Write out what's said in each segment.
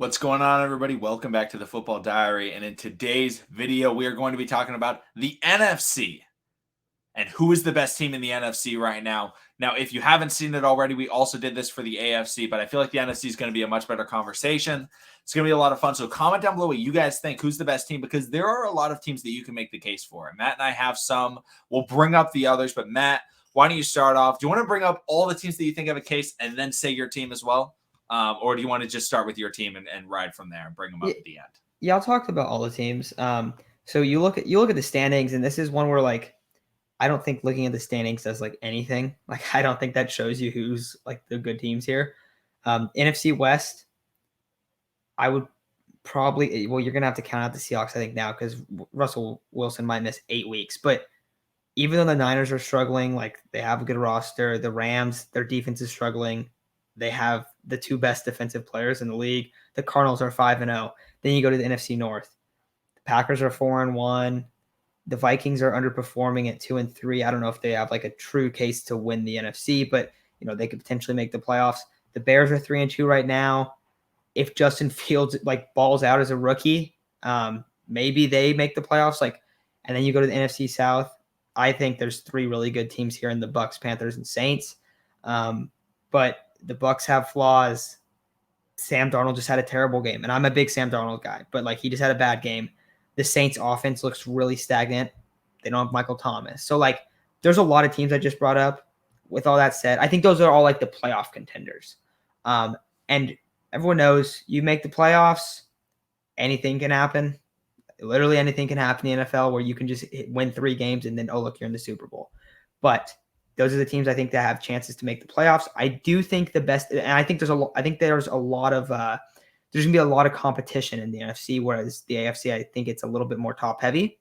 What's going on, everybody? Welcome back to the Football Diary. And in today's video, we are going to be talking about the NFC and who is the best team in the NFC right now. Now, if you haven't seen it already, we also did this for the AFC, but I feel like the NFC is going to be a much better conversation. It's going to be a lot of fun. So comment down below what you guys think. Who's the best team? Because there are a lot of teams that you can make the case for. And Matt and I have some. We'll bring up the others. But Matt, why don't you start off? Do you want to bring up all the teams that you think have a case and then say your team as well? Or do you want to just start with your team and ride from there and bring them up at the end? Yeah, I'll talk about all the teams. So you look at the standings, and this is one where I don't think looking at the standings does anything. I don't think that shows you who's the good teams here. NFC West, I would probably you're gonna have to count out the Seahawks, I think, now, because Russell Wilson might miss 8 weeks. But even though the Niners are struggling, they have a good roster. The Rams, their defense is struggling. They have the two best defensive players in the league. The Cardinals are 5-0. Then you go to the NFC North. The Packers are 4-1. The Vikings are underperforming at 2-3. I don't know if they have a true case to win the NFC, but they could potentially make the playoffs. The Bears are 3-2 right now. If Justin Fields balls out as a rookie, maybe they make the playoffs. And then you go to the NFC South. I think there's 3 really good teams here in the Bucks, Panthers, and Saints. But the Bucks have flaws. Sam Darnold just had a terrible game, and I'm a big Sam Darnold guy, but he just had a bad game. The Saints offense looks really stagnant. They don't have Michael Thomas. So there's a lot of teams I just brought up. With all that said, I think those are all the playoff contenders. And everyone knows you make the playoffs, anything can happen. Literally anything can happen in the NFL, where you can just win 3 games and then, oh, look, you're in the Super Bowl. But those are the teams I think that have chances to make the playoffs. I do think the best, and I think there's a lot of there's gonna be a lot of competition in the NFC, whereas the AFC, I think it's a little bit more top heavy.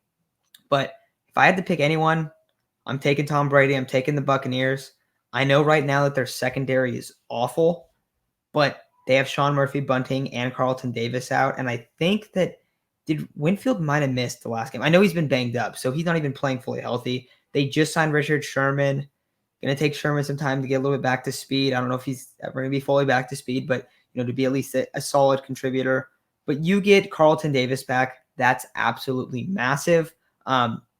But if I had to pick anyone, I'm taking Tom Brady. I'm taking the Buccaneers. I know right now that their secondary is awful, but they have Sean Murphy-Bunting and Carlton Davis out, and I think that Winfield might have missed the last game. I know he's been banged up, so he's not even playing fully healthy. They just signed Richard Sherman. Going to take Sherman some time to get a little bit back to speed. I don't know if he's ever going to be fully back to speed, but to be at least a solid contributor. But you get Carlton Davis back, that's absolutely massive.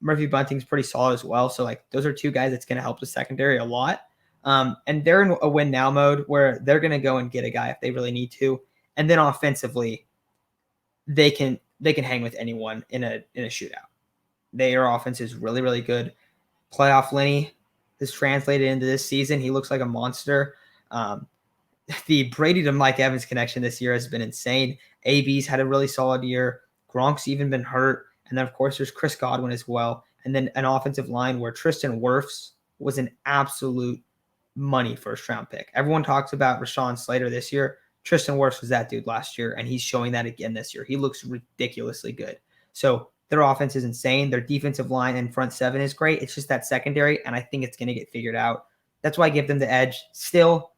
Murphy Bunting's pretty solid as well. So those are 2 guys that's going to help the secondary a lot. And they're in a win now mode where they're going to go and get a guy if they really need to. And then offensively, they can hang with anyone in a shootout. Their offense is really, really good. Playoff Lenny has translated into this season. He looks like a monster. The Brady to Mike Evans connection this year has been insane. AB's had a really solid year. Gronk's even been hurt. And then, of course, there's Chris Godwin as well. And then an offensive line where Tristan Wirfs was an absolute money first-round pick. Everyone talks about Rashawn Slater this year. Tristan Wirfs was that dude last year, and he's showing that again this year. He looks ridiculously good. So their offense is insane. Their defensive line and front 7 is great. It's just that secondary, and I think it's going to get figured out. That's why I give them the edge. Still,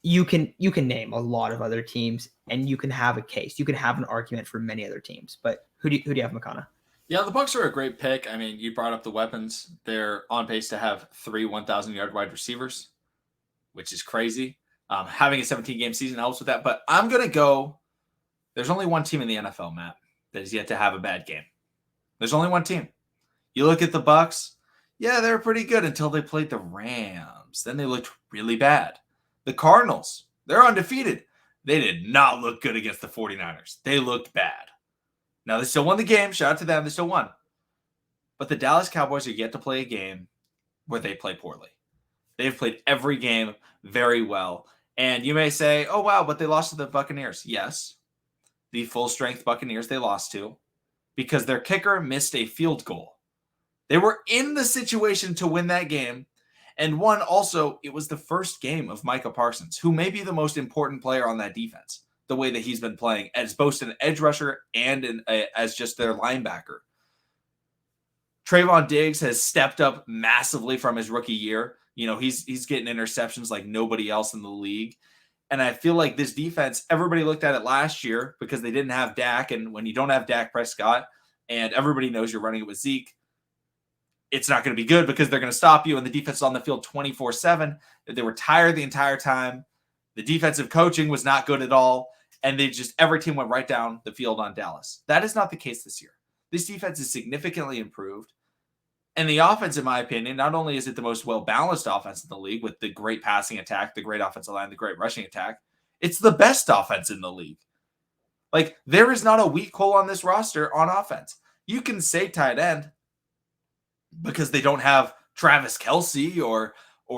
you can name a lot of other teams, and you can have a case. You can have an argument for many other teams. But who do you have, McConnell? Yeah, the Bucs are a great pick. I mean, you brought up the weapons. They're on pace to have 3 1,000-yard wide receivers, which is crazy. Having a 17-game season helps with that. But I'm going to go – there's only one team in the NFL, Matt, that has yet to have a bad game. There's only one team. You look at the Bucs, yeah, they were pretty good until they played the Rams. Then they looked really bad. The Cardinals, they're undefeated. They did not look good against the 49ers. They looked bad. Now, they still won the game. Shout out to them. They still won. But the Dallas Cowboys are yet to play a game where they play poorly. They've played every game very well. And you may say, oh, wow, but they lost to the Buccaneers. Yes, the full-strength Buccaneers they lost to because their kicker missed a field goal. They were in the situation to win that game. And one, also, it was the first game of Micah Parsons, who may be the most important player on that defense, the way that he's been playing as both an edge rusher and as just their linebacker. Trayvon Diggs has stepped up massively from his rookie year. He's getting interceptions like nobody else in the league. And I feel like this defense, everybody looked at it last year because they didn't have Dak. And when you don't have Dak Prescott and everybody knows you're running it with Zeke, it's not going to be good because they're going to stop you. And the defense is on the field 24/7. They were tired the entire time. The defensive coaching was not good at all. and every team went right down the field on Dallas. That is not the case this year. This defense is significantly improved. And the offense, in my opinion, not only is it the most well-balanced offense in the league with the great passing attack, the great offensive line, the great rushing attack, it's the best offense in the league. Like, there is not a weak hole on this roster on offense. You can say tight end because they don't have Travis Kelce or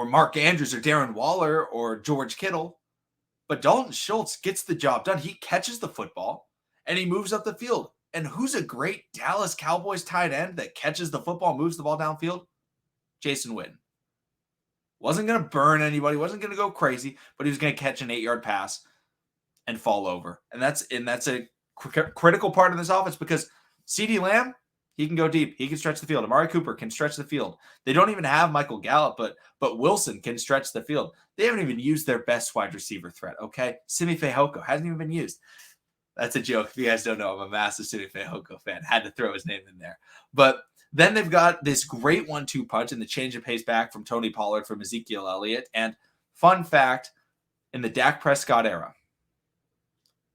Mark Andrews or Darren Waller or George Kittle. But Dalton Schultz gets the job done. He catches the football and he moves up the field. And who's a great Dallas Cowboys tight end that catches the football, moves the ball downfield? Jason Witten. Wasn't going to burn anybody, wasn't going to go crazy, but he was going to catch an 8-yard pass and fall over. And that's a critical part of this offense because CeeDee Lamb, he can go deep. He can stretch the field. Amari Cooper can stretch the field. They don't even have Michael Gallup, but Wilson can stretch the field. They haven't even used their best wide receiver threat, okay? Simi Fehoko hasn't even been used. That's a joke. If you guys don't know, I'm a massive Simi Fehoko fan. Had to throw his name in there. But then they've got this great 1-2 punch and the change of pace back from Tony Pollard from Ezekiel Elliott. And fun fact, in the Dak Prescott era,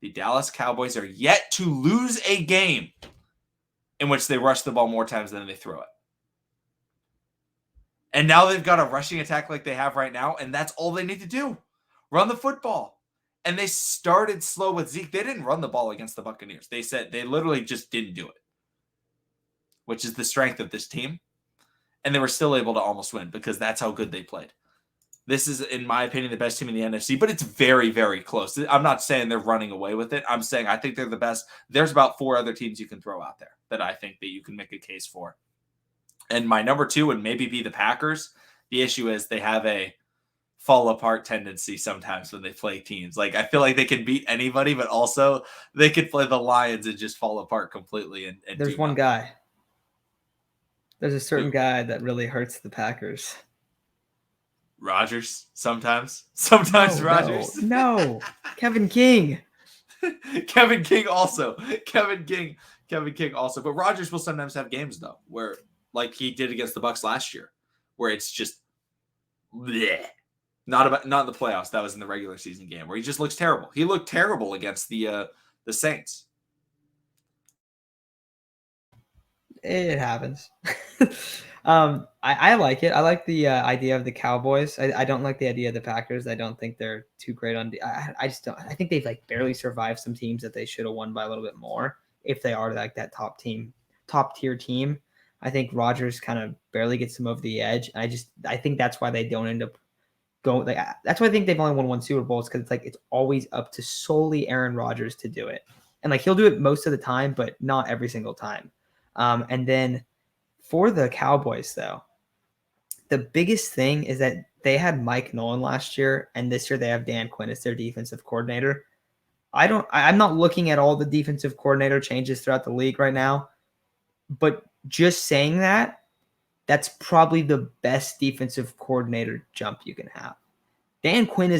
the Dallas Cowboys are yet to lose a game in which they rush the ball more times than they throw it. And now they've got a rushing attack like they have right now, and that's all they need to do. Run the football. And they started slow with Zeke. They didn't run the ball against the Buccaneers. They literally just didn't do it, which is the strength of this team. And they were still able to almost win because that's how good they played. This is, in my opinion, the best team in the NFC, but it's very, very close. I'm not saying they're running away with it. I'm saying I think they're the best. There's about 4 other teams you can throw out there that I think that you can make a case for. And my number 2 would maybe be the Packers. The issue is they have a fall apart tendency sometimes when they play teams. Like, I feel like they can beat anybody, but also they could play the Lions and just fall apart completely. And there's one guy. There's a certain guy that really hurts the Packers. Rodgers sometimes. Sometimes Rodgers. No. Kevin King. Kevin King also. Kevin King also. But Rodgers will sometimes have games though where, like he did against the Bucs last year, where it's just bleh. Not in the playoffs. That was in the regular season game where he just looks terrible. He looked terrible against the Saints. It happens. I like it. I like the idea of the Cowboys. I don't like the idea of the Packers. I don't think they're too great on. I just don't. I think they've like barely survived some teams that they should have won by a little bit more if they are like that top tier team. I think Rodgers kind of barely gets them over the edge. I think that's why they don't end up going. Like, that's why I think they've only won 1 Super Bowl, because it's like it's always up to solely Aaron Rodgers to do it, and like he'll do it most of the time, but not every single time. And then for the Cowboys, though, the biggest thing is that they had Mike Nolan last year, and this year they have Dan Quinn as their defensive coordinator. I'm not looking at all the defensive coordinator changes throughout the league right now, but just saying that's probably the best defensive coordinator jump you can have. Dan Quinn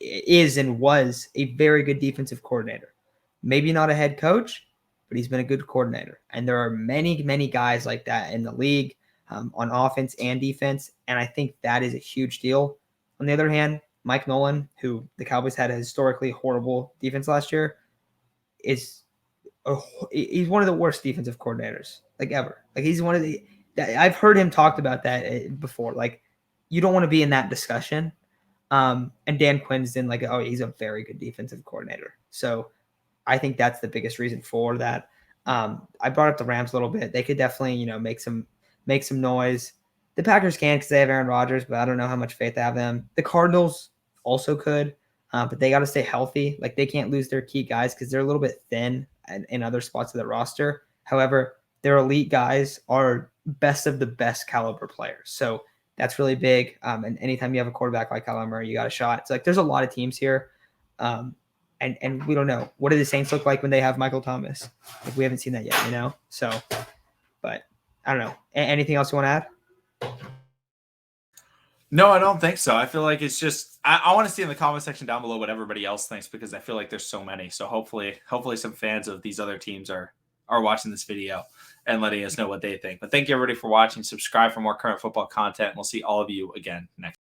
is and was a very good defensive coordinator. Maybe not a head coach, but he's been a good coordinator. And there are many, many guys like that in the league on offense and defense. And I think that is a huge deal. On the other hand, Mike Nolan, who the Cowboys had a historically horrible defense last year, he's one of the worst defensive coordinators like ever. Like he's one of the, I've heard him talked about that before. Like you don't want to be in that discussion. And Dan Quinn's in like, oh, he's a very good defensive coordinator. So I think that's the biggest reason for that. I brought up the Rams a little bit. They could definitely, make some noise. The Packers can because they have Aaron Rodgers, but I don't know how much faith I have them. The Cardinals also could, but they got to stay healthy. Like they can't lose their key guys because they're a little bit thin in other spots of the roster. However, their elite guys are best of the best caliber players. So that's really big. And anytime you have a quarterback like Kyler Murray, you got a shot. It's like there's a lot of teams here. And we don't know. What do the Saints look like when they have Michael Thomas? Like we haven't seen that yet, So, but I don't know. Anything else you want to add? No, I don't think so. I feel like it's just I want to see in the comment section down below what everybody else thinks because I feel like there's so many. So hopefully some fans of these other teams are watching this video and letting us know what they think. But thank you everybody for watching. Subscribe for more current football content. And we'll see all of you again next.